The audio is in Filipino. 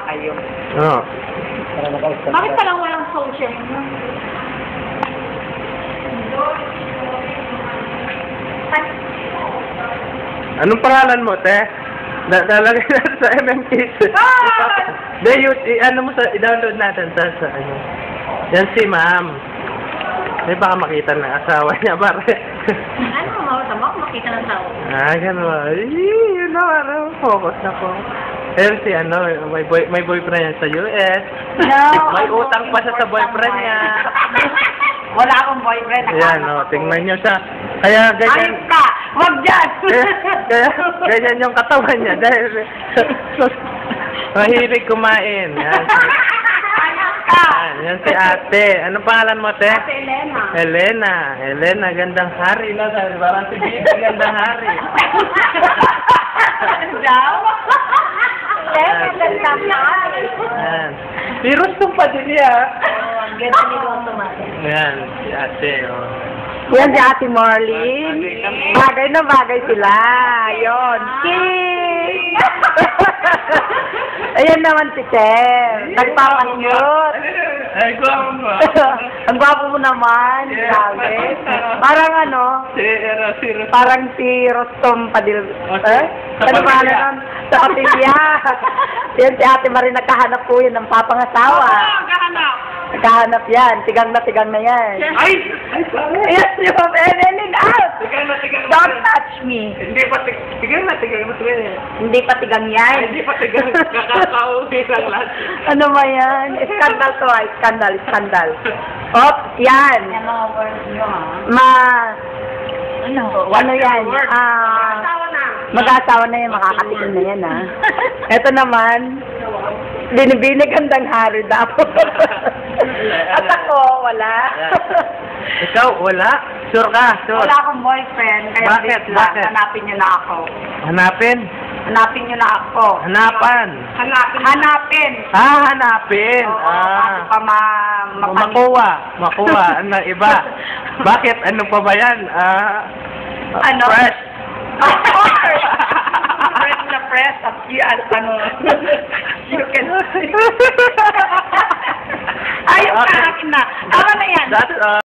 Kayo. Oo. Bakit palang walang social mo? Anong pangalan mo, te? Nalagay natin sa MMKs. Ano mo sa, i-download natin sa ano. Yan si ma'am. May baka makita ng asawa niya, pare. Ano mo, tama ko makita ng tao. Gano'n. Yun na, focus na po. Ayun si ano, may boyfriend yan sa US. No. May utang pa siya sa boyfriend niya. Wala akong boyfriend. Ayan, tingnan niyo siya. Kaya ganyan. Ayos ka! Wag dyan! Kaya ganyan yung katawan niya. Dahil mahilig kumain. Yan. Ayos ka! Yan si ate. Anong pangalan mo, te? Ate Elena. Elena. Elena, gandang hari na. Parang si Bibi, gandang hari. Daw? Elena, gandang hari. Yan. Virus kong pa din niya. Ang ganda ni Automatic. Yan, si ate. Oh. Yan si Ate Marlene. Bagay na bagay sila. Yun. King! Ayan naman si Chen. Nagpapakyut. Ay, guwapo mo. Ang gwapo mo naman. Grabe. Parang ano? Parang si Rostom Padil. Ano ba naman? Sa kapilya. Yan si Ate Marie nagkahanap po yun ng papangasawa. Nagkahanap yan. Tigang na yan. Ay, Yes, you have ended out. tigang na. Don't touch me. Hindi pa tigang na. Hindi pa tigang yan. Hindi pa tigang. Kakakauwi lang lahat. Ano ba yan? Skandal to ah. Skandal. Op, yan. Yan mga words nyo, ha? Ano yan? Mag-aasawa na yan. Makakatikin na yan, ha? Ito naman, binibinig hanggang hari daw. At ako, wala. Ikaw, wala? Sure ka? Sure. Wala akong boyfriend, kaya Bakit? please lang, Bakit? hanapin nyo na ako. Hanapin? Hanapin nyo na ako. Hanapan? Hanapin. Hanapin. Oo, bago pa Makuha. Ano, iba. Bakit? Ano pa ba yan? Ano? Fresh. Of course! Press na press at ano, you can ayos ka akin na. Tama na yan. That's